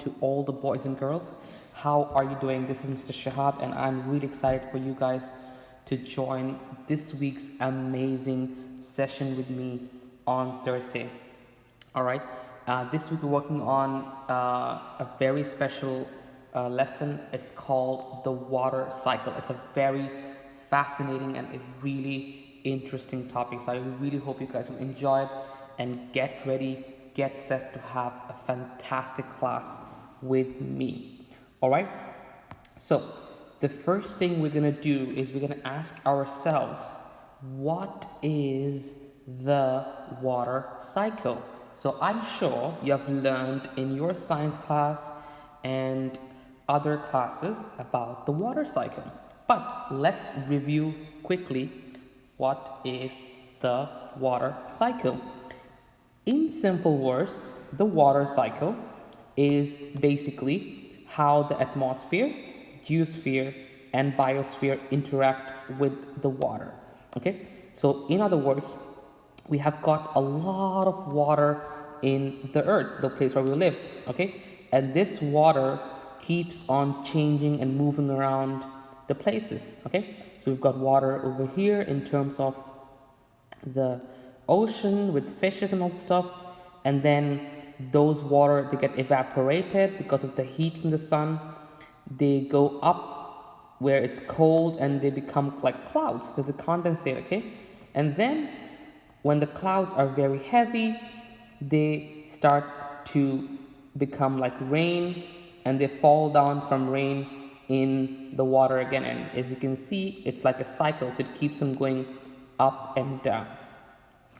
to all the boys and girls. How are you doing? This is Mr. Shahab, and I'm really excited for you guys to join this week's amazing session with me on Thursday. All right. This week we're working on a very special lesson. It's called the water cycle. It's a very fascinating and a really interesting topic. So I really hope you guys will enjoy it and get ready, get set to have a fantastic class with me. All right. So the first thing we're going to do is we're going to ask ourselves, what is the water cycle? So I'm sure you have learned in your science class and other classes about the water cycle. But let's review quickly what is the water cycle. In simple words, the water cycle is basically how the atmosphere, geosphere, and biosphere interact with the water. Okay, so in other words, we have got a lot of water in the earth, the place where we live. Okay, and this water keeps on changing and moving around the places. Okay, so we've got water over here in terms of the ocean with fishes and all stuff, and then those water, they get evaporated because of the heat from the sun. They go up where it's cold and they become like clouds, so they condensate. Okay, and then when the clouds are very heavy, they start to become like rain, and they fall down from rain in the water again. And as you can see, it's like a cycle, so it keeps on going up and down.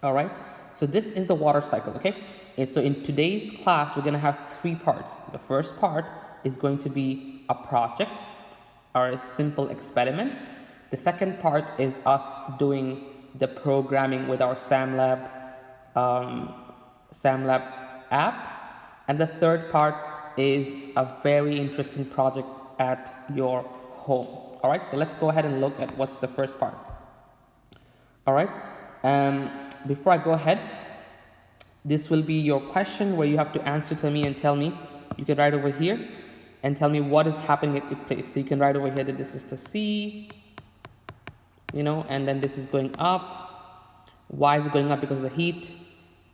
All right, so this is the water cycle. Okay, and so in today's class we're going to have three parts. The first part is going to be a project or a simple experiment. The second part is us doing the programming with our SamLab app, and the third part is a very interesting project at your home. All right, so let's go ahead and look at what's the first part. All right, before I go ahead, this will be your question where you have to answer to me and tell me. You can write over here and tell me what is happening at each place. So you can write over here that this is the sea, and then this is going up. Why is it going up? Because of the heat.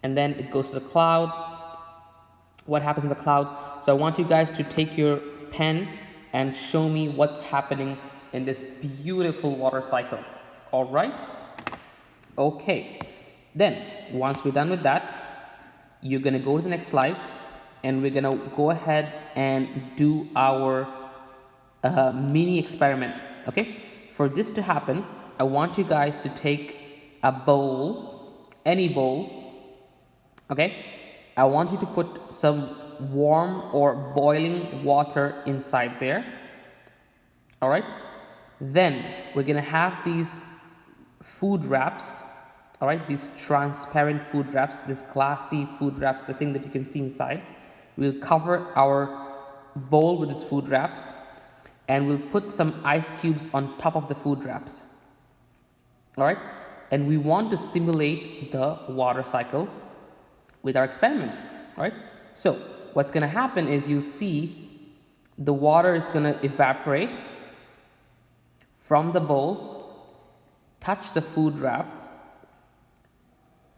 And then it goes to the cloud. What happens in the cloud? So I want you guys to take your pen and show me what's happening in this beautiful water cycle. All right? Okay. Then, once we're done with that, you're going to go to the next slide, and we're going to go ahead and do our mini experiment. Okay? For this to happen, I want you guys to take a bowl, any bowl. Okay, I want you to put some warm or boiling water inside there. All right, then we're gonna have these food wraps. All right, these transparent food wraps, this glassy food wraps, the thing that you can see inside. We'll cover our bowl with these food wraps, and we'll put some ice cubes on top of the food wraps. All right, and we want to simulate the water cycle with our experiment. All right, so what's going to happen is you see the water is going to evaporate from the bowl, touch the food wrap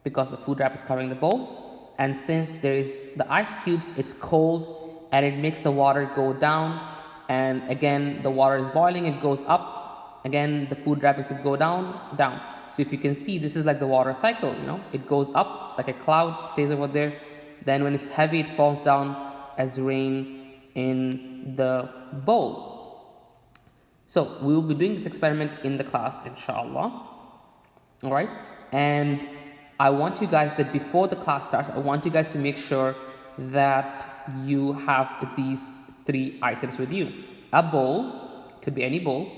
because the food wrap is covering the bowl, and since there is the ice cubes, it's cold and it makes the water go down, and again the water is boiling, it goes up, again the food wrap makes it go down, down. So if you can see, this is like the water cycle, it goes up like a cloud, stays over there, then when it's heavy it falls down as rain in the bowl. So we will be doing this experiment in the class, inshallah. All right, and I want you guys that before the class starts, I want you guys to make sure that you have these three items with you. A bowl, could be any bowl,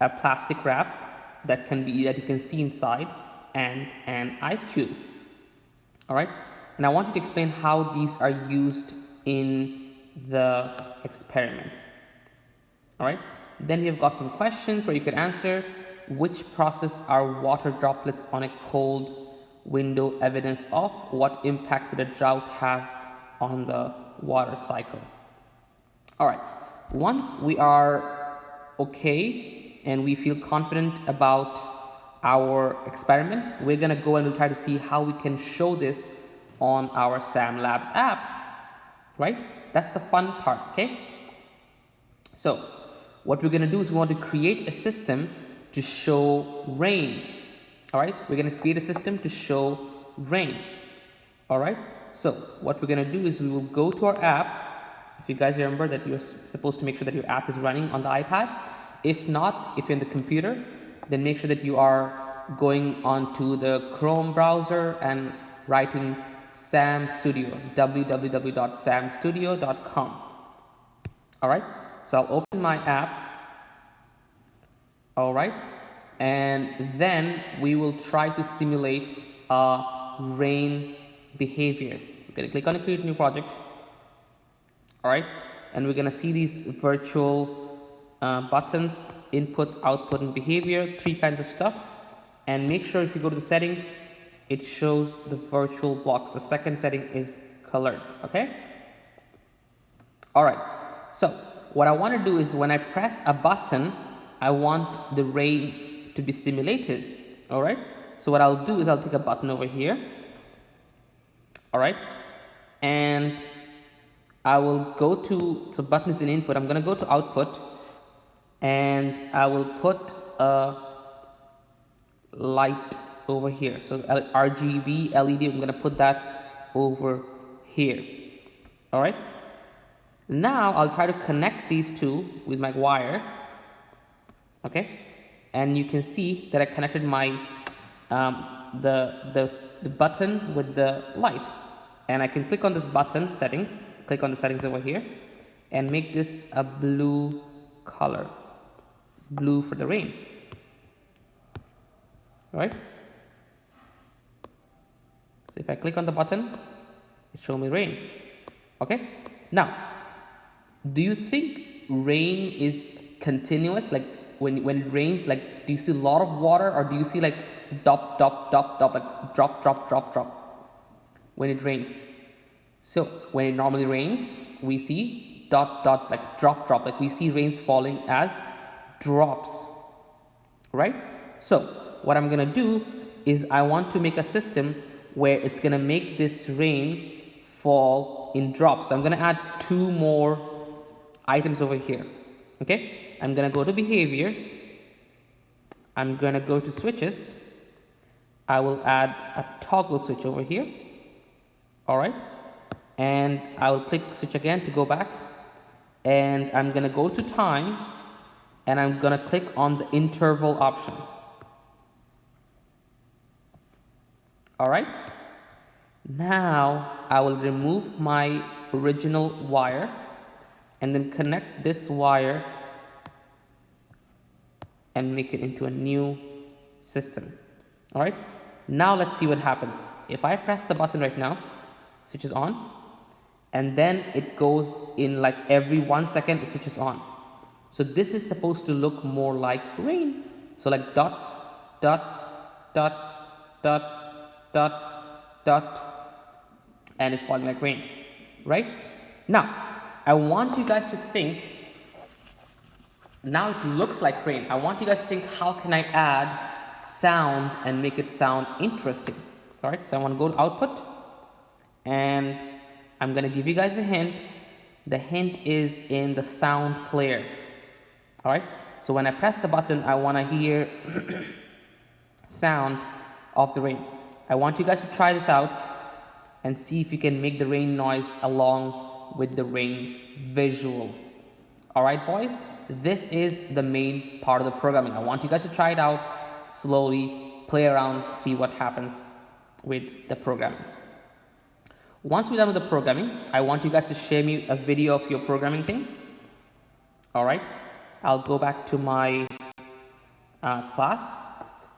a plastic wrap that you can see inside, and an ice cube. All right, and I want you to explain how these are used in the experiment. All right, then we have got some questions where you can answer. Which process are water droplets on a cold window evidence of? What impact did a drought have on the water cycle? All right, once we are okay and we feel confident about our experiment, we're gonna go and we'll try to see how we can show this on our SAM Labs app, right? That's the fun part, okay? So what we're gonna do is we want to create a system to show rain, all right? We're gonna create a system to show rain, all right? So what we're gonna do is we will go to our app. If you guys remember that you're supposed to make sure that your app is running on the iPad. If not, if you're in the computer, then make sure that you are going onto the Chrome browser and writing SAM Studio, www.samstudio.com. All right, so I'll open my app. All right, and then we will try to simulate a rain behavior. We're gonna click on create new project. All right, and we're gonna see these virtual buttons: input, output, and behavior, 3 kinds of stuff. And make sure if you go to the settings, it shows the virtual blocks. The second setting is colored, okay? All right, so what I want to do is when I press a button, I want the rain to be simulated, all right? So what I'll do is I'll take a button over here, all right? And I will go to, so button is in input, I'm gonna go to output, and I will put a light over here. So RGB LED, I'm gonna put that over here, all right? Now I'll try to connect these two with my wire, okay? And you can see that I connected my, the button with the light. And I can click on this button, settings, click on the settings over here, and make this a blue color, blue for the rain, all right? So if I click on the button, it shows me rain, okay? Now, do you think rain is continuous? Like when it rains, like do you see a lot of water, or do you see like dop, dop, dop, dop, like drop, drop, drop, drop when it rains? So when it normally rains, we see dot, dot, like drop, drop, like we see rains falling as drops, right? So what I'm gonna do is I want to make a system where it's gonna make this rain fall in drops. So I'm gonna add 2 more items over here, okay? I'm gonna go to behaviors, I'm gonna go to switches, I will add a toggle switch over here, all right? And I will click switch again to go back, and I'm gonna go to time, and I'm gonna click on the interval option, all right? Now I will remove my original wire and then connect this wire and make it into a new system, all right? Now let's see what happens. If I press the button right now, switch is on, and then it goes in like every 1 second it switches on. So this is supposed to look more like rain. So like dot, dot, dot, dot, dot, dot, and it's falling like rain, right? Now, I want you guys to think, now it looks like rain. I want you guys to think, how can I add sound and make it sound interesting? All right, so I want to go to output, and I'm going to give you guys a hint. The hint is in the sound player. All right, so when I press the button, I want to hear sound of the rain. I want you guys to try this out and see if you can make the rain noise along with the rain visual. All right, boys, this is the main part of the programming. I want you guys to try it out slowly, play around, see what happens with the programming. Once we're done with the programming, I want you guys to share me a video of your programming thing. All right, I'll go back to my class,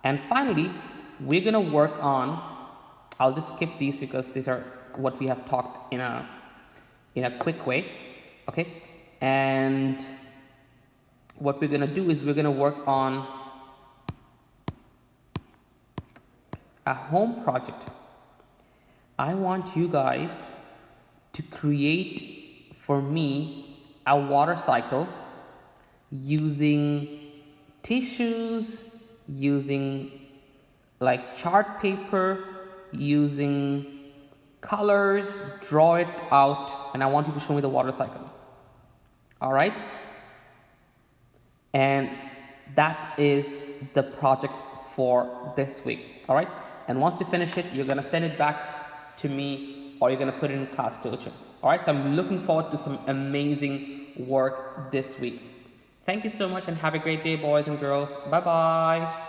and finally we're gonna work on, I'll just skip these because these are what we have talked in a quick way, okay? And what we're gonna do is we're gonna work on a home project. I want you guys to create for me a water cycle using tissues, using like chart paper, using colors, draw it out, and I want you to show me the water cycle. All right? And that is the project for this week. All right? And once you finish it, you're going to send it back to me, or you're going to put it in Class Dojo. All right? So I'm looking forward to some amazing work this week. Thank you so much and have a great day, boys and girls. Bye-bye.